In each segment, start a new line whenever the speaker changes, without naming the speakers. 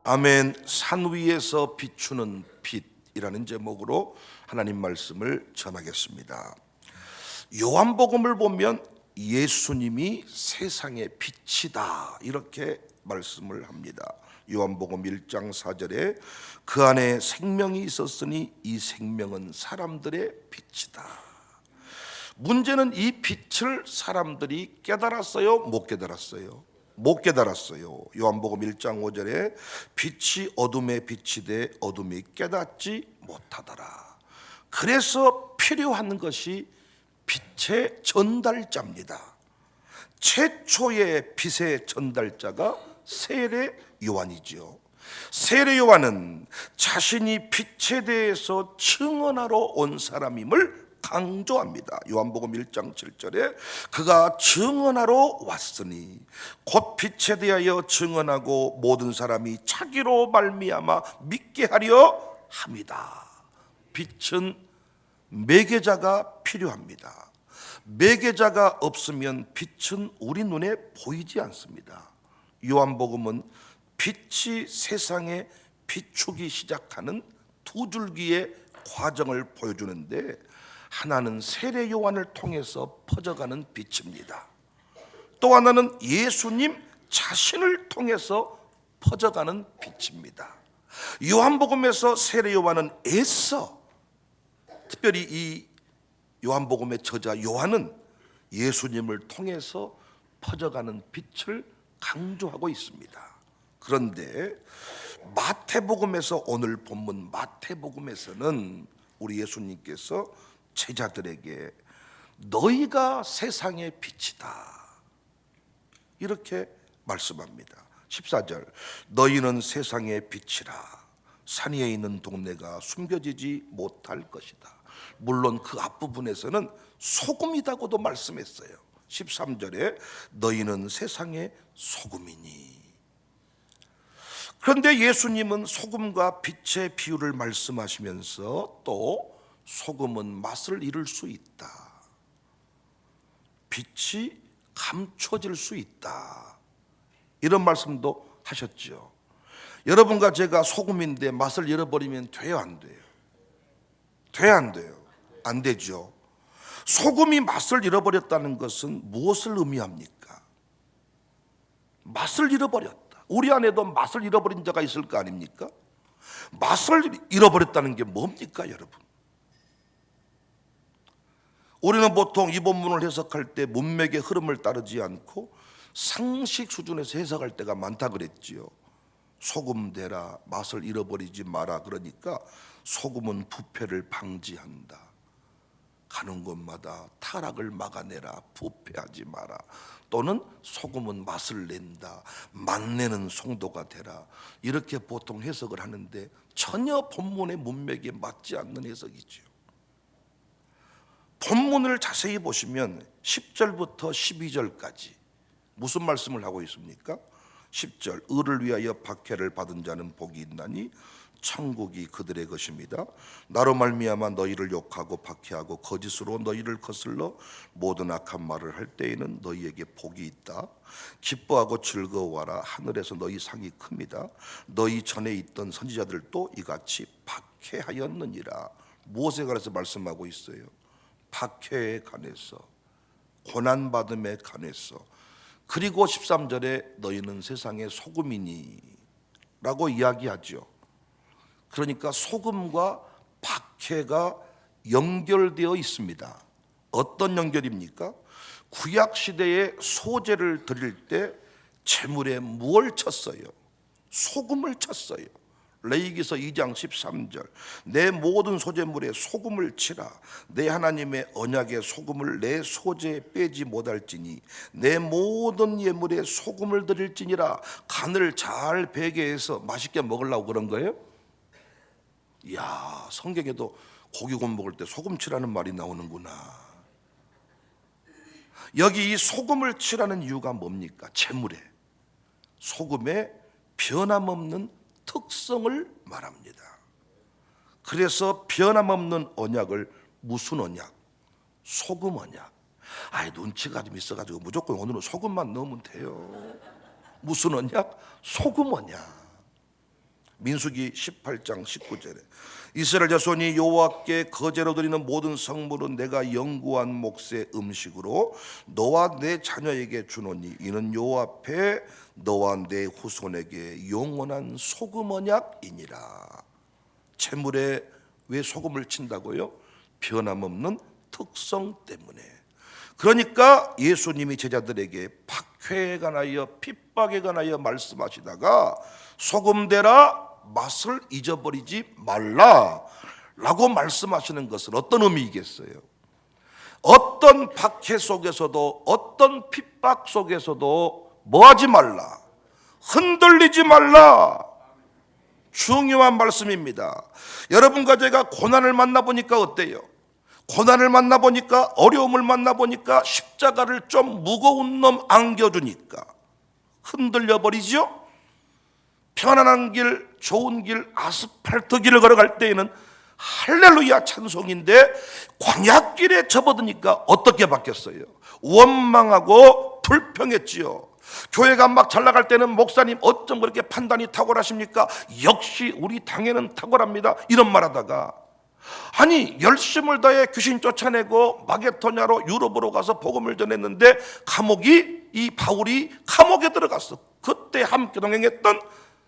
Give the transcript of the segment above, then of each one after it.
아멘. 산 위에서 비추는 빛이라는 제목으로 하나님 말씀을 전하겠습니다. 요한복음을 보면 예수님이 세상의 빛이다 이렇게 말씀을 합니다. 요한복음 1장 4절에 그 안에 생명이 있었으니 이 생명은 사람들의 빛이다. 문제는 이 빛을 사람들이 깨달았어요? 못 깨달았어요? 못 깨달았어요. 요한복음 1장 5절에 빛이 어둠에 빛이 돼 어둠이 깨닫지 못하더라. 그래서 필요한 것이 빛의 전달자입니다. 최초의 빛의 전달자가 세례 요한이죠. 세례 요한은 자신이 빛에 대해서 증언하러 온 사람임을 강조합니다. 요한복음 1장 7절에 그가 증언하러 왔으니 곧 빛에 대하여 증언하고 모든 사람이 자기로 말미암아 믿게 하려 함이다. 빛은 매개자가 필요합니다. 매개자가 없으면 빛은 우리 눈에 보이지 않습니다. 요한복음은 빛이 세상에 비추기 시작하는 두 줄기의 과정을 보여주는데 하나는 세례 요한을 통해서 퍼져가는 빛입니다. 또 하나는 예수님 자신을 통해서 퍼져가는 빛입니다. 요한복음에서 세례 요한은 애써, 특별히 이 요한복음의 저자 요한은 예수님을 통해서 퍼져가는 빛을 강조하고 있습니다. 그런데 마태복음에서, 오늘 본문 마태복음에서는 우리 예수님께서 제자들에게 너희가 세상의 빛이다 이렇게 말씀합니다. 14절 너희는 세상의 빛이라 산 위에 있는 동네가 숨겨지지 못할 것이다. 물론 그 앞부분에서는 소금이라고도 말씀했어요. 13절에 너희는 세상의 소금이니. 그런데 예수님은 소금과 빛의 비유를 말씀하시면서 또 소금은 맛을 잃을 수 있다, 빛이 감춰질 수 있다, 이런 말씀도 하셨죠. 여러분과 제가 소금인데 맛을 잃어버리면 돼요, 안 돼요? 돼요, 안 돼요? 안 되죠. 소금이 맛을 잃어버렸다는 것은 무엇을 의미합니까? 맛을 잃어버렸다. 우리 안에도 맛을 잃어버린 자가 있을 거 아닙니까? 맛을 잃어버렸다는 게 뭡니까, 여러분? 우리는 보통 이 본문을 해석할 때 문맥의 흐름을 따르지 않고 상식 수준에서 해석할 때가 많다 그랬지요. 소금 대라, 맛을 잃어버리지 마라. 그러니까 소금은 부패를 방지한다, 가는 곳마다 타락을 막아내라, 부패하지 마라. 또는 소금은 맛을 낸다, 맛내는 성도가 되라. 이렇게 보통 해석을 하는데 전혀 본문의 문맥에 맞지 않는 해석이죠. 본문을 자세히 보시면 10절부터 12절까지 무슨 말씀을 하고 있습니까? 10절 의를 위하여 박해를 받은 자는 복이 있나니 천국이 그들의 것입니다. 나로 말미암아 너희를 욕하고 박해하고 거짓으로 너희를 거슬러 모든 악한 말을 할 때에는 너희에게 복이 있다. 기뻐하고 즐거워하라. 하늘에서 너희 상이 큽니다. 너희 전에 있던 선지자들도 이같이 박해하였느니라. 무엇에 관해서 말씀하고 있어요? 박해에 관해서, 고난받음에 관해서. 그리고 13절에 너희는 세상의 소금이니 라고 이야기하죠. 그러니까 소금과 박해가 연결되어 있습니다. 어떤 연결입니까? 구약시대에 소제를 드릴 때 제물에 무엇을 쳤어요? 소금을 쳤어요. 레위기서 2장 13절 내 모든 소제물에 소금을 치라. 내 하나님의 언약의 소금을 내 소제에 빼지 못할지니 내 모든 예물에 소금을 드릴지니라. 간을 잘 배게 해서 맛있게 먹으려고 그런 거예요? 이야, 성경에도 고기구워 먹을 때 소금 치라는 말이 나오는구나. 여기 이 소금을 치라는 이유가 뭡니까? 제물에 소금의 변함없는 특성을 말합니다. 그래서 변함없는 언약을 무슨 언약? 소금 언약. 아이, 눈치가 좀 있어가지고 무조건 오늘은 소금만 넣으면 돼요. 무슨 언약? 소금 언약. 민수기 18장 19절에 이스라엘 자손이 여호와께 거제로 드리는 모든 성물은 내가 영구한 몫의 음식으로 너와 내 자녀에게 주노니 이는 여호와 앞에 너와 내 후손에게 영원한 소금 언약이니라. 재물에 왜 소금을 친다고요? 변함없는 특성 때문에. 그러니까 예수님이 제자들에게 박해에 관하여 핍박에 관하여 말씀하시다가 소금 대라 맛을 잊어버리지 말라 라고 말씀하시는 것은 어떤 의미이겠어요? 어떤 박해 속에서도 어떤 핍박 속에서도 뭐하지 말라, 흔들리지 말라. 중요한 말씀입니다. 여러분과 제가 고난을 만나보니까 어때요? 고난을 만나보니까, 어려움을 만나보니까 십자가를 좀 무거운 놈 안겨주니까 흔들려 버리죠? 편안한 길, 좋은 길, 아스팔트 길을 걸어갈 때에는 할렐루야 찬송인데 광야길에 접어드니까 어떻게 바뀌었어요? 원망하고 불평했지요. 교회가 막 잘 나갈 때는 목사님 어쩜 그렇게 판단이 탁월하십니까? 역시 우리 당에는 탁월합니다, 이런 말 하다가 아니 열심을 다해 귀신 쫓아내고 마게도냐로 유럽으로 가서 복음을 전했는데 이 바울이 감옥에 들어갔어. 그때 함께 동행했던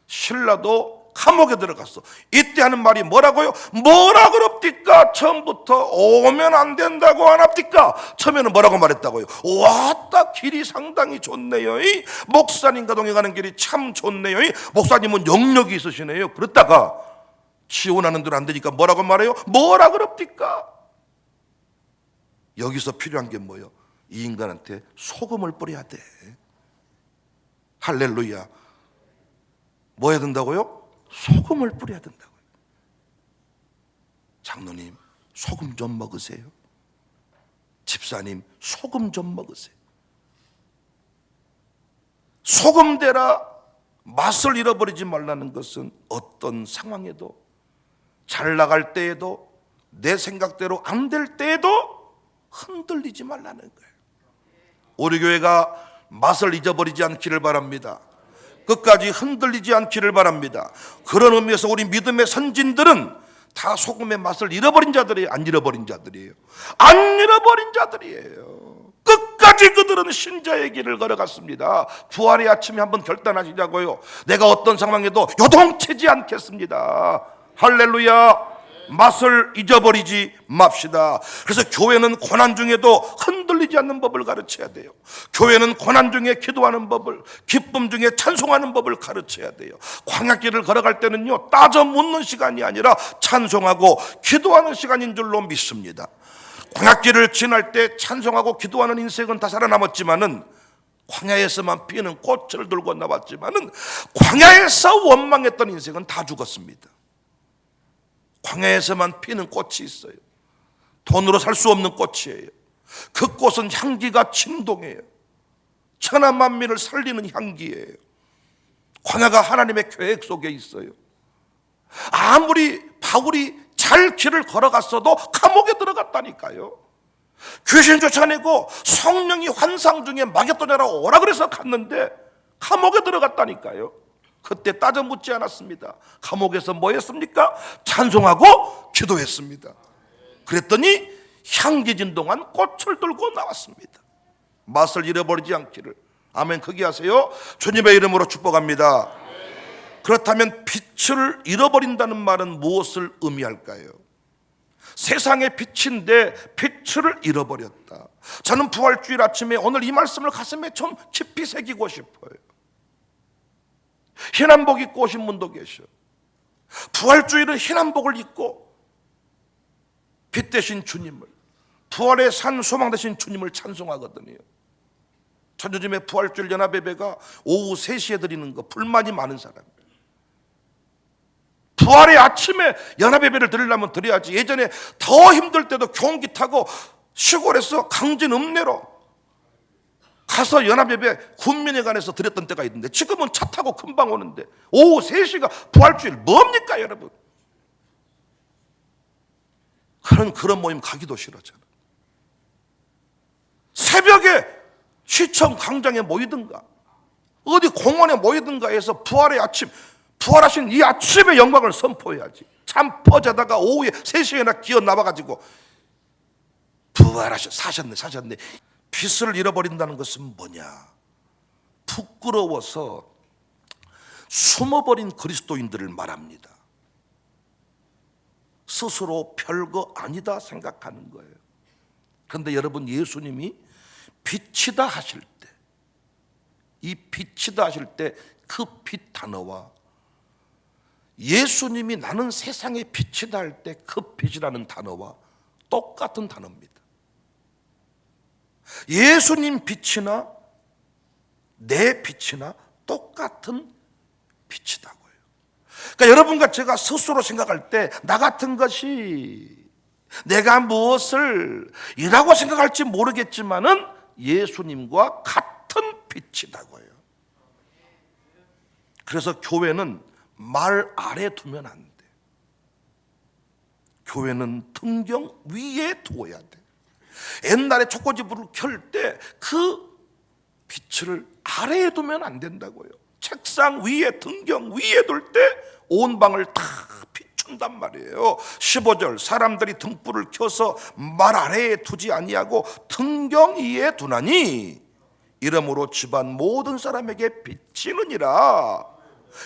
신라도 감옥에 들어갔어. 이때 하는 말이 뭐라고요? 뭐라 그럽디까? 처음부터 오면 안 된다고 안 합디까? 처음에는 뭐라고 말했다고요? 왔다 길이 상당히 좋네요. 목사님과 동행하는 길이 참 좋네요. 목사님은 영역이 있으시네요. 그랬다가 지원하는 대로 안 되니까 뭐라고 말해요? 뭐라 그럽디까? 여기서 필요한 게 뭐예요? 이 인간한테 소금을 뿌려야 돼. 할렐루야. 뭐 해야 된다고요? 소금을 뿌려야 된다고요. 장로님 소금 좀 먹으세요. 집사님 소금 좀 먹으세요. 소금 대라 맛을 잃어버리지 말라는 것은 어떤 상황에도, 잘 나갈 때에도, 내 생각대로 안 될 때에도 흔들리지 말라는 거예요. 우리 교회가 맛을 잊어버리지 않기를 바랍니다. 끝까지 흔들리지 않기를 바랍니다. 그런 의미에서 우리 믿음의 선진들은 다 소금의 맛을 잃어버린 자들이에요? 안 잃어버린 자들이에요? 안 잃어버린 자들이에요. 끝까지 그들은 신자의 길을 걸어갔습니다. 부활의 아침에 한번 결단하시자고요. 내가 어떤 상황에도 요동치지 않겠습니다. 할렐루야. 맛을 잊어버리지 맙시다. 그래서 교회는 고난 중에도 흔들리지 않는 법을 가르쳐야 돼요. 교회는 고난 중에 기도하는 법을, 기쁨 중에 찬송하는 법을 가르쳐야 돼요. 광야길을 걸어갈 때는요, 따져 묻는 시간이 아니라 찬송하고 기도하는 시간인 줄로 믿습니다. 광야길을 지날 때 찬송하고 기도하는 인생은 다 살아남았지만은, 광야에서만 피는 꽃을 들고 나왔지만은 광야에서 원망했던 인생은 다 죽었습니다. 광야에서만 피는 꽃이 있어요. 돈으로 살 수 없는 꽃이에요. 그 꽃은 향기가 진동해요. 천하만민을 살리는 향기예요. 광야가 하나님의 계획 속에 있어요. 아무리 바울이 잘 길을 걸어갔어도 감옥에 들어갔다니까요. 귀신 쫓아내고 성령이 환상 중에 마게도냐로 오라 그래서 갔는데 감옥에 들어갔다니까요. 그때 따져 묻지 않았습니다. 감옥에서 뭐 했습니까? 찬송하고 기도했습니다. 그랬더니 향기 진동한 꽃을 들고 나왔습니다. 맛을 잃어버리지 않기를. 아멘. 크게 하세요. 주님의 이름으로 축복합니다. 그렇다면 빛을 잃어버린다는 말은 무엇을 의미할까요? 세상의 빛인데 빛을 잃어버렸다. 저는 부활주일 아침에 오늘 이 말씀을 가슴에 좀 깊이 새기고 싶어요. 흰한복 입고 오신 분도 계셔. 부활주일은 흰한복을 입고 빛 대신 주님을, 부활의 산 소망 대신 주님을 찬송하거든요. 전 요즘에 부활주일 연합예배가 오후 3시에 드리는 거 불만이 많은 사람이에요. 부활의 아침에 연합예배를 드리려면 드려야지. 예전에 더 힘들 때도 경기 타고 시골에서 강진 읍내로 가서 연합예배 군민회관에서 드렸던 때가 있는데 지금은 차 타고 금방 오는데 오후 3시가 부활주일 뭡니까 여러분? 그런 모임 가기도 싫어 저는. 새벽에 시청 광장에 모이든가 어디 공원에 모이든가 해서 부활의 아침, 부활하신 이 아침의 영광을 선포해야지. 잠퍼 자다가 오후에 3시에나 기어 나와가지고 사셨네. 빛을 잃어버린다는 것은 뭐냐? 부끄러워서 숨어버린 그리스도인들을 말합니다. 스스로 별거 아니다 생각하는 거예요. 그런데 여러분, 예수님이 빛이다 하실 때, 이 빛이다 하실 때 그 빛 단어와 예수님이 나는 세상의 빛이다 할 때 그 빛이라는 단어와 똑같은 단어입니다. 예수님 빛이나 내 빛이나 똑같은 빛이다고요. 그러니까 여러분과 제가 스스로 생각할 때 나 같은 것이 내가 무엇을 이라고 생각할지 모르겠지만은 예수님과 같은 빛이다고요. 그래서 교회는 말 아래 두면 안 돼. 교회는 등경 위에 두어야 돼. 옛날에 촉고지불을 켤 때 그 빛을 아래에 두면 안 된다고요. 책상 위에, 등경 위에 둘 때 온 방을 다 비춘단 말이에요. 15절, 사람들이 등불을 켜서 말 아래에 두지 아니하고 등경 위에 두나니 이러므로 집안 모든 사람에게 비치느니라.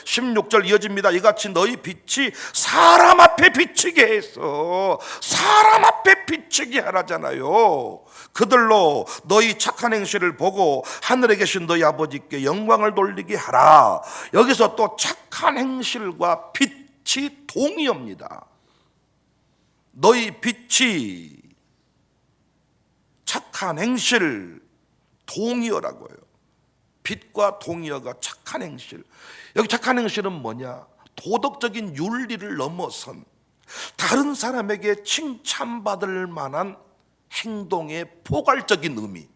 16절 이어집니다. 이같이 너희 빛이 사람 앞에 비치게 해서 사람 앞에 비치게 하라잖아요. 그들로 너희 착한 행실을 보고 하늘에 계신 너희 아버지께 영광을 돌리게 하라. 여기서 또 착한 행실과 빛이 동의어입니다. 너희 빛이 착한 행실, 동의어라고요. 빛과 동의어가 착한 행실. 여기 착한 행실은 뭐냐? 도덕적인 윤리를 넘어선 다른 사람에게 칭찬받을 만한 행동의 포괄적인 의미,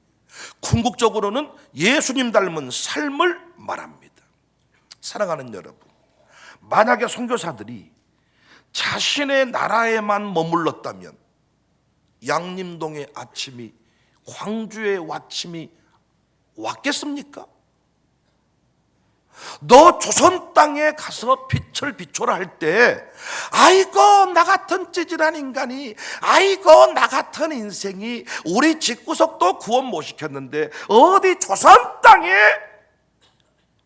궁극적으로는 예수님 닮은 삶을 말합니다. 사랑하는 여러분, 만약에 선교사들이 자신의 나라에만 머물렀다면 양림동의 아침이, 광주의 아침이 왔겠습니까? 너 조선 땅에 가서 빛을 비춰라 할 때, 아이고 나 같은 찌질한 인간이, 아이고 나 같은 인생이 우리 집구석도 구원 못 시켰는데 어디 조선 땅에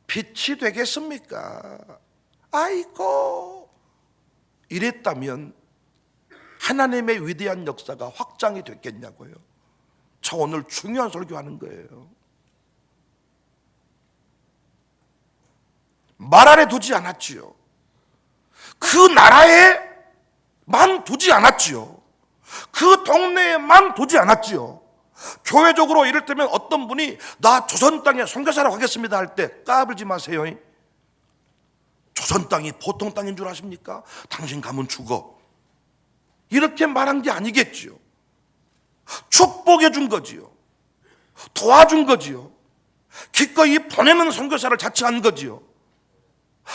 빛이 되겠습니까? 아이고, 이랬다면 하나님의 위대한 역사가 확장이 됐겠냐고요. 저 오늘 중요한 설교하는 거예요. 말 아래 두지 않았지요. 그 나라에만 두지 않았지요. 그 동네에만 두지 않았지요. 교회적으로 이를테면 어떤 분이 나 조선 땅에 선교사라고 하겠습니다 할 때 까불지 마세요. 조선 땅이 보통 땅인 줄 아십니까? 당신 가면 죽어. 이렇게 말한 게 아니겠지요. 축복해 준 거지요. 도와준 거지요. 기꺼이 보내는 선교사를 자처한 거지요.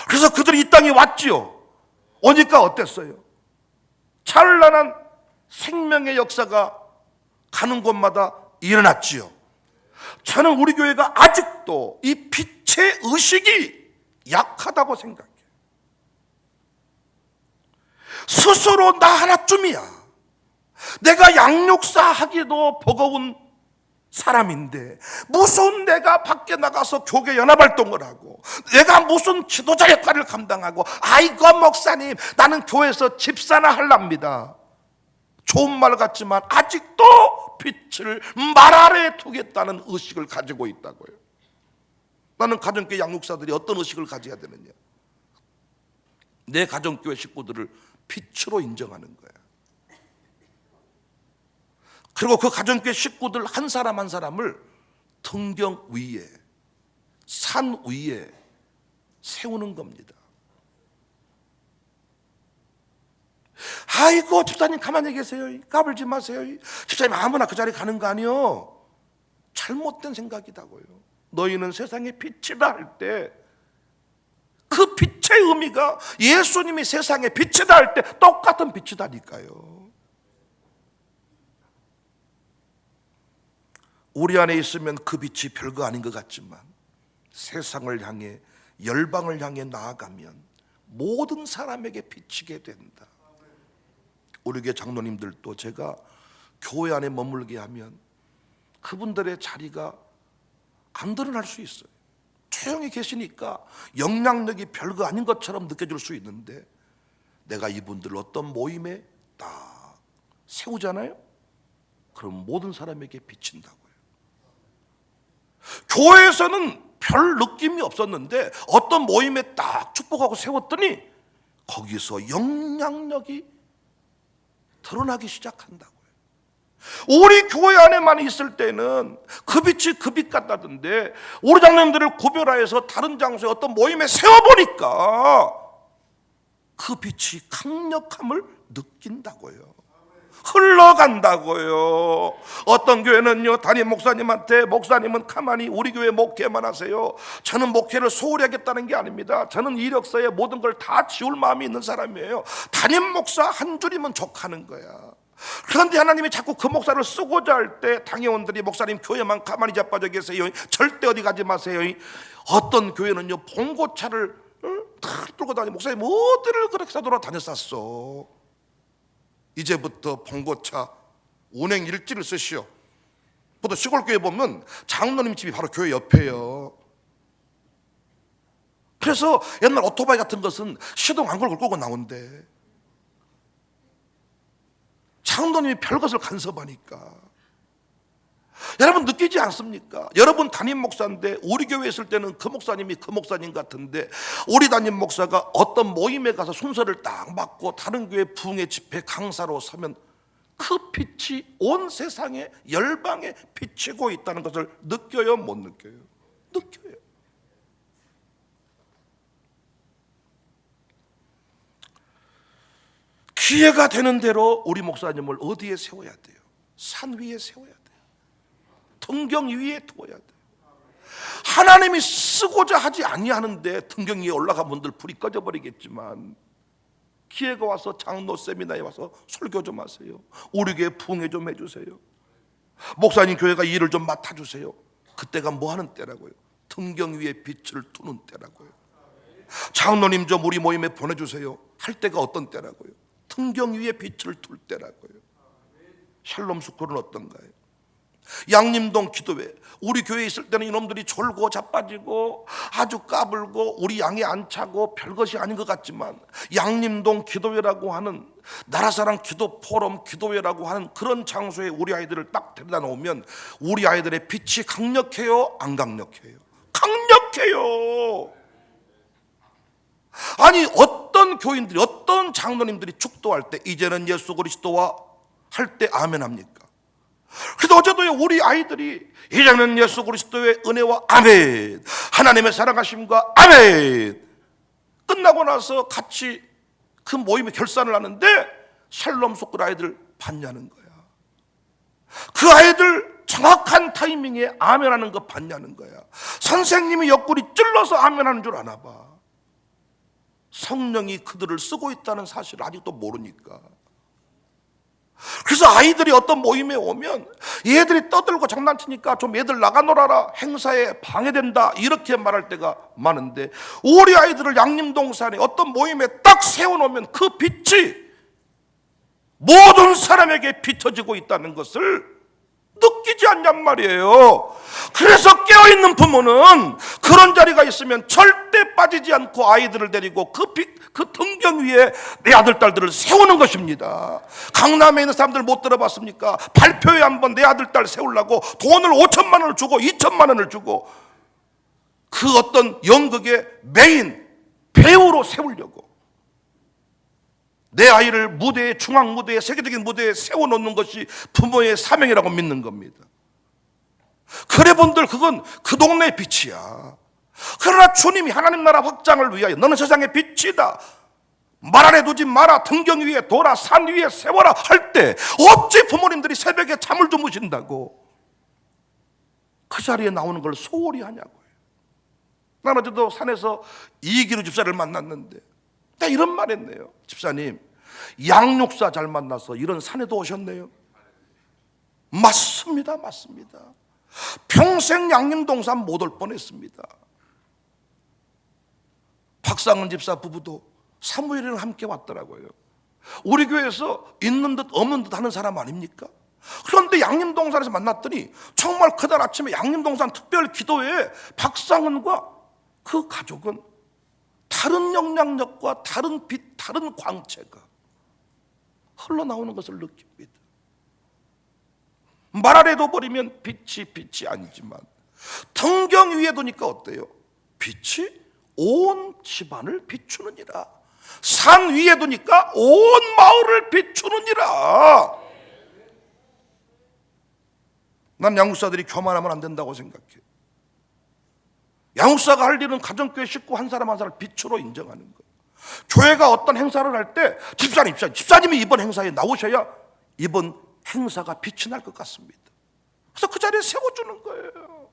그래서 그들이 이 땅에 왔지요. 오니까 어땠어요? 찬란한 생명의 역사가 가는 곳마다 일어났지요. 저는 우리 교회가 아직도 이 빛의 의식이 약하다고 생각해요. 스스로 나 하나쯤이야. 내가 양육사 하기도 버거운 사람인데 무슨 내가 밖에 나가서 교계 연합활동을 하고 내가 무슨 지도자 역할을 감당하고, 아이고 목사님 나는 교회에서 집사나 할랍니다. 좋은 말 같지만 아직도 빛을 말 아래에 두겠다는 의식을 가지고 있다고요. 나는 가정교회 양육사들이 어떤 의식을 가져야 되느냐? 내 가정교회 식구들을 빛으로 인정하는 거야. 그리고 그 가정교회 식구들 한 사람 한 사람을 등경 위에, 산 위에 세우는 겁니다. 아이고 집사님 가만히 계세요. 까불지 마세요. 집사님 아무나 그 자리에 가는 거 아니요. 잘못된 생각이다고요. 너희는 세상의 빛이다 할 때 그 빛의 의미가 예수님이 세상의 빛이다 할 때 똑같은 빛이다니까요. 우리 안에 있으면 그 빛이 별거 아닌 것 같지만 세상을 향해, 열방을 향해 나아가면 모든 사람에게 비치게 된다. 우리 교회 장로님들도 제가 교회 안에 머물게 하면 그분들의 자리가 안 드러날 수 있어요. 조용히 계시니까 영향력이 별거 아닌 것처럼 느껴질 수 있는데, 내가 이분들을 어떤 모임에 딱 세우잖아요. 그럼 모든 사람에게 비친다고요. 교회에서는 별 느낌이 없었는데 어떤 모임에 딱 축복하고 세웠더니 거기서 영향력이 드러나기 시작한다고요. 우리 교회 안에만 있을 때는 그 빛이 그 빛 같다던데, 우리 장로님들을 구별하여서 다른 장소에 어떤 모임에 세워보니까 그 빛이 강력함을 느낀다고요. 흘러간다고요. 어떤 교회는요, 담임 목사님한테 목사님은 가만히 우리 교회 목회만 하세요. 저는 목회를 소홀히 하겠다는 게 아닙니다. 저는 이력서에 모든 걸 다 지울 마음이 있는 사람이에요. 담임 목사 한 줄이면 족하는 거야. 그런데 하나님이 자꾸 그 목사를 쓰고자 할 때 당회원들이 목사님 교회만 가만히 자빠져 계세요. 절대 어디 가지 마세요. 어떤 교회는요, 봉고차를 탁 들고 다니, 목사님 어디를 그렇게 돌아다녔었어. 이제부터 봉고차 운행 일지를 쓰시오. 보통 시골 교회 보면 장로님 집이 바로 교회 옆에요. 그래서 옛날 오토바이 같은 것은 시동 안 걸고 끌고 나온대. 장로님이 별것을 간섭하니까. 여러분 느끼지 않습니까? 여러분 담임 목사인데 우리 교회에 있을 때는 그 목사님이 그 목사님 같은데, 우리 담임 목사가 어떤 모임에 가서 순서를 딱 맡고 다른 교회 부흥회 집회 강사로 서면 그 빛이 온 세상에 열방에 비치고 있다는 것을 느껴요, 못 느껴요? 느껴요. 기회가 되는 대로 우리 목사님을 어디에 세워야 돼요? 산 위에 세워야 돼요. 등경 위에 두어야 돼요. 하나님이 쓰고자 하지 아니하는데 등경 위에 올라간 분들 불이 꺼져버리겠지만, 기회가 와서 장로 세미나에 와서 설교 좀 하세요. 우리 교회 부흥회 좀 해주세요. 목사님 교회가 일을 좀 맡아주세요. 그때가 뭐 하는 때라고요? 등경 위에 빛을 두는 때라고요. 장로님 좀 우리 모임에 보내주세요 할 때가 어떤 때라고요? 등경 위에 빛을 둘 때라고요. 샬롬 스쿨은 어떤가요? 양림동 기도회, 우리 교회에 있을 때는 이놈들이 졸고 자빠지고 아주 까불고 우리 양이 안 차고 별것이 아닌 것 같지만, 양림동 기도회라고 하는 나라사랑 기도 포럼 기도회라고 하는 그런 장소에 우리 아이들을 딱 데려다 놓으면 우리 아이들의 빛이 강력해요, 안 강력해요? 강력해요. 아니, 어떤 교인들이, 어떤 장로님들이 축도할 때 이제는 예수 그리스도와 할 때 아멘 합니까? 그래도 어제도 우리 아이들이 이제는 예수 그리스도의 은혜와 아멘, 하나님의 사랑하심과 아멘 끝나고 나서 같이 그 모임에 결산을 하는데 샬롬 속글 아이들 봤냐는 거야. 그 아이들 정확한 타이밍에 아멘하는 거 봤냐는 거야. 선생님이 옆구리 찔러서 아멘하는 줄 아나 봐. 성령이 그들을 쓰고 있다는 사실을 아직도 모르니까. 그래서 아이들이 어떤 모임에 오면 얘들이 떠들고 장난치니까 좀 얘들 나가 놀아라, 행사에 방해된다, 이렇게 말할 때가 많은데, 우리 아이들을 양림동산에 어떤 모임에 딱 세워놓으면 그 빛이 모든 사람에게 비춰지고 있다는 것을 느끼지 않냔 말이에요. 그래서 깨어있는 부모는 그런 자리가 있으면 절대 빠지지 않고 아이들을 데리고 그 등경 위에 내 아들 딸들을 세우는 것입니다. 강남에 있는 사람들 못 들어봤습니까? 발표회 한번 내 아들 딸 세우려고 돈을 5천만 원을 주고 2천만 원을 주고 그 어떤 연극의 메인 배우로 세우려고 내 아이를 무대에, 중앙 무대에, 세계적인 무대에 세워놓는 것이 부모의 사명이라고 믿는 겁니다. 그래 본들, 그건 그 동네의 빛이야. 그러나 주님이 하나님 나라 확장을 위하여 너는 세상의 빛이다, 말 안에 두지 마라, 등경 위에 둬라, 산 위에 세워라 할 때 어찌 부모님들이 새벽에 잠을 주무신다고 그 자리에 나오는 걸 소홀히 하냐고요. 난 어제도 산에서 이기루 집사를 만났는데 나 이런 말 했네요. 집사님, 양육사 잘 만나서 이런 산에도 오셨네요. 맞습니다, 맞습니다. 평생 양림동산 못 올 뻔했습니다. 박상은 집사 부부도 사무엘이랑 함께 왔더라고요. 우리 교회에서 있는 듯 없는 듯 하는 사람 아닙니까? 그런데 양림동산에서 만났더니 정말 그날 아침에 양림동산 특별 기도회에 박상은과 그 가족은 다른 영향력과 다른 빛, 다른 광채가 흘러나오는 것을 느낍니다. 말 아래 둬버리면 빛이 아니지만 등경 위에 두니까 어때요? 빛이 온 집안을 비추느니라. 산 위에 두니까 온 마을을 비추느니라. 난 양육사들이 교만하면 안 된다고 생각해. 양육사가 할 일은 가정교회 식구 한 사람 한 사람 빛으로 인정하는 거예요. 교회가 어떤 행사를 할 때 집사님이 이번 행사에 나오셔야 이번 행사가 빛이 날 것 같습니다. 그래서 그 자리에 세워주는 거예요.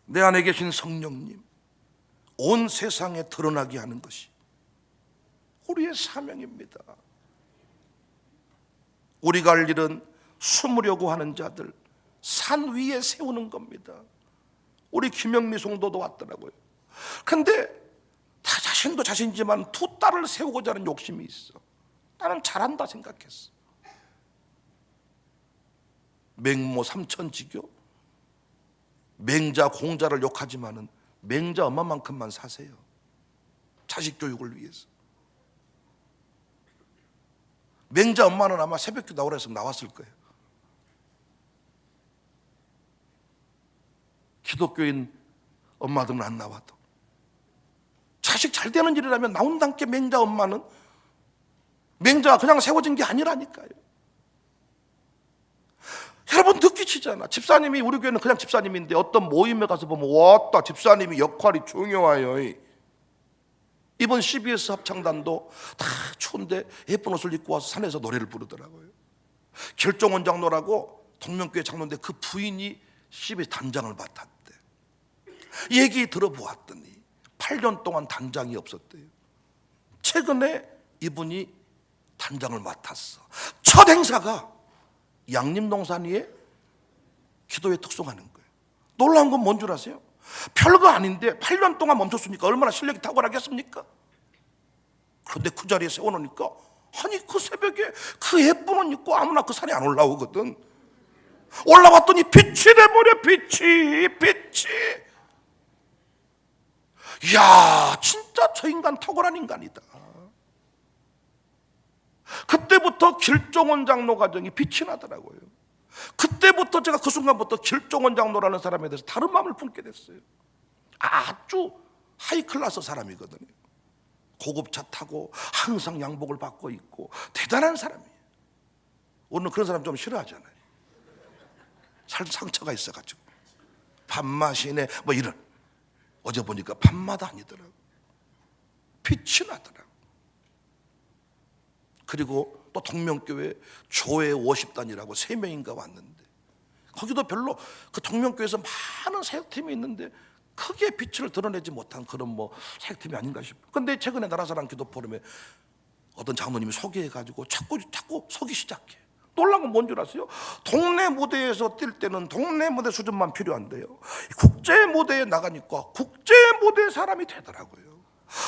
내 안에 계신 성령님, 온 세상에 드러나게 하는 것이 우리의 사명입니다. 우리가 할 일은 숨으려고 하는 자들 산 위에 세우는 겁니다. 우리 김영미 성도도 왔더라고요. 근데 다 자신도 자신이지만 두 딸을 세우고자 하는 욕심이 있어. 나는 잘한다 생각했어. 맹모 삼천지교, 맹자 공자를 욕하지만은 맹자 엄마만큼만 사세요. 자식 교육을 위해서. 맹자 엄마는 아마 새벽기도 나오라 해서 나왔을 거예요. 기독교인 엄마들은 안 나와도 자식 잘 되는 일이라면 나온다니까. 맹자 엄마는 맹자가 그냥 세워진 게 아니라니까요. 여러분 느끼시잖아. 집사님이, 우리 교회는 그냥 집사님인데 어떤 모임에 가서 보면 왔다 집사님이 역할이 중요해요. 이번 CBS 합창단도 다 추운데 예쁜 옷을 입고 와서 산에서 노래를 부르더라고요. 결정원 장로라고 동명교회 장로인데 그 부인이 CBS 단장을 맡았대. 얘기 들어보았더니 8년 동안 단장이 없었대요. 최근에 이분이 단장을 맡았어. 첫 행사가 양림동산 위에 기도회 특송하는 거예요. 놀라운 건 뭔 줄 아세요? 별거 아닌데 8년 동안 멈췄으니까 얼마나 실력이 탁월하겠습니까? 그런데 그 자리에 세워놓으니까 아니 그 새벽에 그 예쁜 옷 입고 아무나 그 산에 안 올라오거든. 올라왔더니 빛이 돼버려. 빛이. 이야, 진짜 저 인간 탁월한 인간이다. 그때부터 길종원 장로 가정이 빛이 나더라고요. 그때부터 제가 그 순간부터 길종원 장로라는 사람에 대해서 다른 마음을 품게 됐어요. 아주 하이클래스 사람이거든요. 고급차 타고 항상 양복을 받고 있고 대단한 사람이에요. 오늘 그런 사람 좀 싫어하잖아요. 상처가 있어가지고 밥맛이네 뭐 이런. 어제 보니까 밤맛 아니더라고. 빛이 나더라고. 그리고 또 동명교회 조회 50단이라고 3명인가 왔는데 거기도 별로 그 동명교회에서 많은 사역팀이 있는데 크게 빛을 드러내지 못한 그런 뭐 사역팀이 아닌가 싶어요. 근데 최근에 나라사랑 기도 포럼에 어떤 장로님이 소개해가지고 자꾸 서기 시작해. 놀란 건 뭔 줄 아세요? 동네 무대에서 뛸 때는 동네 무대 수준만 필요한데요, 국제 무대에 나가니까 국제 무대 사람이 되더라고요.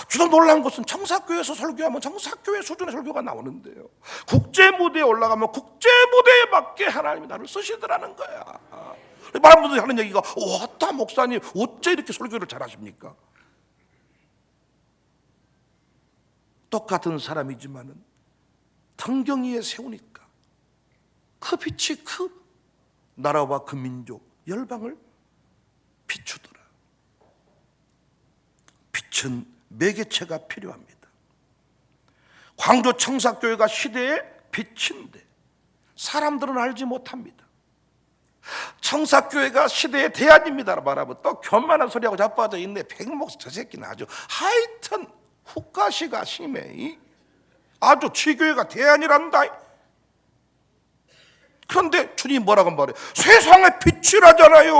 주로 놀란 것은 청사교회에서 설교하면 청사교회 수준의 설교가 나오는데요, 국제 무대에 올라가면 국제 무대에 맞게 하나님이 나를 쓰시더라는 거야. 많은 분들이 하는 얘기가 왔다 목사님 어째 이렇게 설교를 잘하십니까? 똑같은 사람이지만은 등경 위에 세우니까 그 빛이 그 나라와 그 민족 열방을 비추더라. 빛은 매개체가 필요합니다. 광주 청사교회가 시대의 빛인데 사람들은 알지 못합니다. 청사교회가 시대의 대안입니다 말하면 또 교만한 소리하고 자빠져 있네. 백목사 저 새끼는 아주 하여튼 훅가시가 심해. 아주 지교회가 대안이란다. 그런데 주님 뭐라고 말해? 세상의 빛이라잖아요.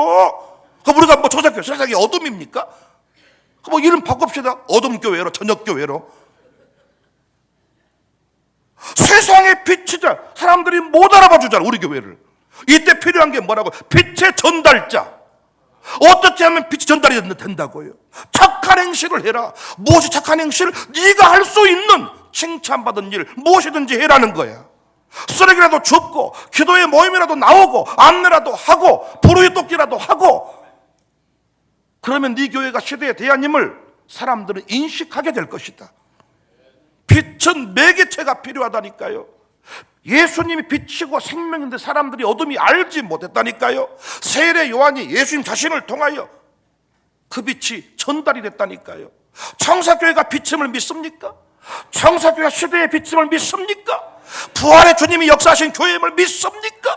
그럼 우리가 뭐 청사교회 세상의 어둠입니까? 뭐 이름 바꿉시다. 어둠교회로, 저녁교회로. 세상의 빛이자. 사람들이 못 알아봐 주잖아 우리 교회를. 이때 필요한 게 뭐라고? 빛의 전달자. 어떻게 하면 빛이 전달이 된다고요? 착한 행실을 해라. 무엇이 착한 행실? 네가 할 수 있는 칭찬받은 일 무엇이든지 해라는 거야. 쓰레기라도 줍고 기도의 모임이라도 나오고 안내라도 하고 불의 돕기라도 하고, 그러면 네 교회가 시대의 대안임을 사람들은 인식하게 될 것이다. 빛은 매개체가 필요하다니까요. 예수님이 빛이고 생명인데 사람들이 어둠이 알지 못했다니까요. 세례 요한이 예수님 자신을 통하여 그 빛이 전달이 됐다니까요. 청사교회가 빛임을 믿습니까? 청사교회가 시대의 빛임을 믿습니까? 부활의 주님이 역사하신 교회임을 믿습니까?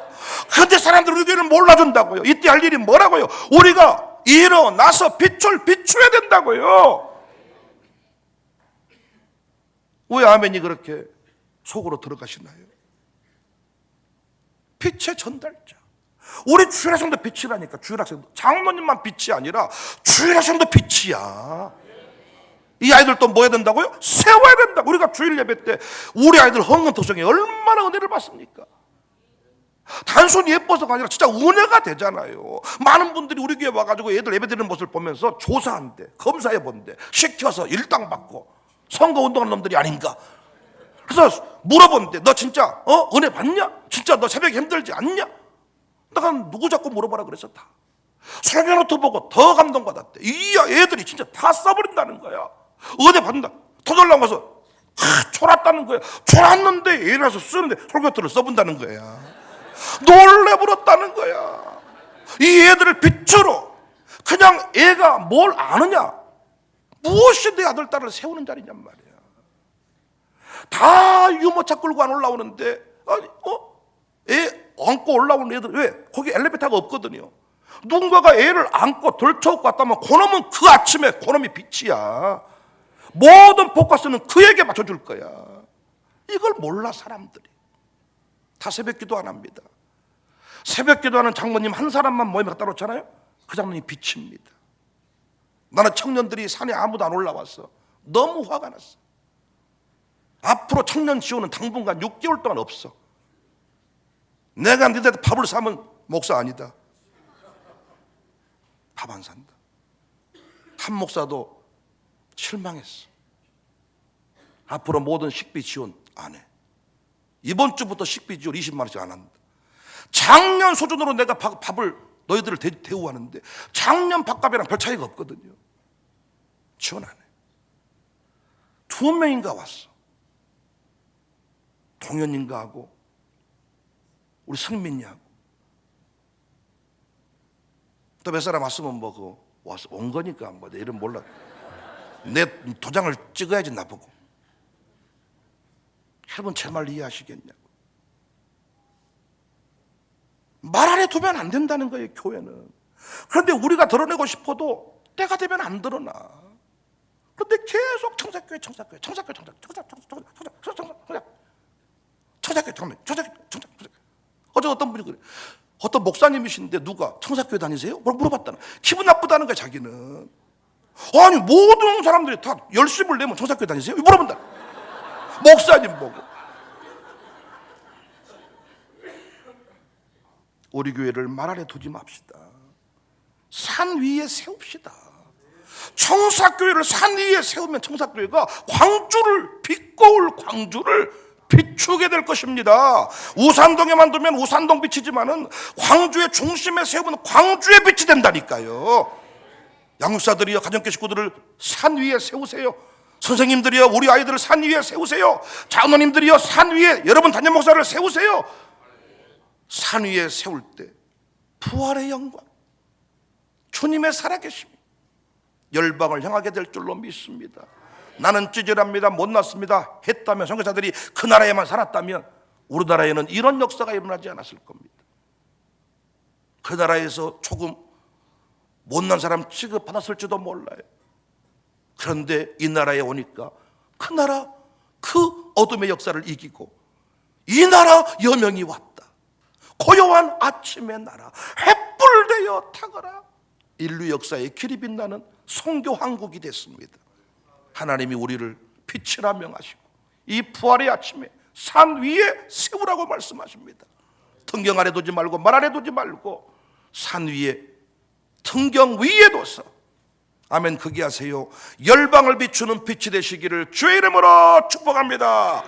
그런데 사람들이 우리 교회를 몰라준다고요. 이때 할 일이 뭐라고요? 우리가 일어나서 빛을 비춰야 된다고요. 왜 아멘이 그렇게 속으로 들어가시나요? 빛의 전달자. 우리 주일학생도 빛이라니까. 주일학생도 장로님만 빛이 아니라 주일학생도 빛이야. 이 아이들도 뭐 해야 된다고요? 세워야 된다고. 우리가 주일 예배 때 우리 아이들 헌금토성에 얼마나 은혜를 받습니까? 단순히 예뻐서가 아니라 진짜 은혜가 되잖아요. 많은 분들이 우리 교회 와가지고 애들 예배 드리는 모습을 보면서 조사한대, 검사해본대, 시켜서 일당 받고 선거운동하는 놈들이 아닌가. 그래서 물어본대. 너 진짜 은혜 받냐? 진짜 너 새벽에 힘들지 않냐? 내가 누구 자꾸 물어보라 그래서 다 설교노트 보고 더 감동받았대. 이 애들이 진짜 다 써버린다는 거야. 은혜 받는다. 토절랑 가서 졸았다는 거야. 졸았는데 애라서 쓰는데 설교노트를 써본다는 거야. 놀래버렸다는 거야. 이 애들을 빛으로, 그냥 애가 뭘 아느냐, 무엇이 내 아들 딸을 세우는 자리냔 말이야. 다 유모차 끌고 안 올라오는데 애 안고 올라오는 애들, 왜? 거기 엘리베이터가 없거든요. 누군가가 애를 안고 들쳐오고 왔다면 그놈은 그 아침에 그놈이 빛이야. 모든 포커스는 그에게 맞춰줄 거야. 이걸 몰라 사람들이. 다 새벽기도 안 합니다. 새벽기도하는 장모님 한 사람만 모임에 갖다 놓잖아요. 그 장모님이 빛입니다. 나는 청년들이 산에 아무도 안 올라왔어. 너무 화가 났어. 앞으로 청년 지원은 당분간 6개월 동안 없어. 내가 니들 밥을 사면 목사 아니다. 밥 안 산다. 한 목사도 실망했어. 앞으로 모든 식비 지원 안 해. 이번 주부터 식비 지원 20만 원씩 안 한다. 작년 수준으로 내가 밥을 너희들을 대우하는데 작년 밥값이랑 별 차이가 없거든요. 지원 안 해. 2명인가 왔어. 동현인가 하고 우리 승민이 하고 또 몇 사람 왔으면 뭐 그 와서 온 거니까 뭐 내 이름 몰라. 내 도장을 찍어야지 나보고. 여러분 제 말 이해하시겠냐고. 말 안에 두면 안 된다는 거예요, 교회는. 그런데 우리가 드러내고 싶어도 때가 되면 안 드러나. 그런데 계속 청사교회 어제 어떤 분이 그래. 어떤 목사님이신데 누가 청사교회 다니세요? 물어봤다는. 기분 나쁘다는 거야 자기는. 아니 모든 사람들이 다 열심을 내면 청사교회 다니세요? 물어본다. 목사님 보고. 우리 교회를 말 아래 두지 맙시다. 산 위에 세웁시다. 청사교회를 산 위에 세우면 청사교회가 광주를, 빛거울 광주를 비추게 될 것입니다. 우산동에만 두면 우산동 빛이지만은 광주의 중심에 세우면 광주의 빛이 된다니까요. 양육사들이여 가정교 식구들을 산 위에 세우세요. 선생님들이여 우리 아이들을 산 위에 세우세요. 장로님들이여 산 위에 여러분 담임 목사를 세우세요. 산 위에 세울 때 부활의 영광, 주님의 살아계심이 열방을 향하게 될 줄로 믿습니다. 나는 찌질합니다, 못났습니다 했다면, 선교사들이 그 나라에만 살았다면 우리나라에는 이런 역사가 일어나지 않았을 겁니다. 그 나라에서 조금 못난 사람 취급받았을지도 몰라요. 그런데 이 나라에 오니까 그 나라, 그 어둠의 역사를 이기고 이 나라 여명이 왔다. 고요한 아침의 나라, 햇불 되어 타거라. 인류 역사의 길이 빛나는 선교 왕국이 됐습니다. 하나님이 우리를 빛이라 명하시고 이 부활의 아침에 산 위에 세우라고 말씀하십니다. 등경 아래 두지 말고 말 아래 두지 말고 산 위에 등경 위에 둬서 아멘 그게 하세요. 열방을 비추는 빛이 되시기를 주의 이름으로 축복합니다.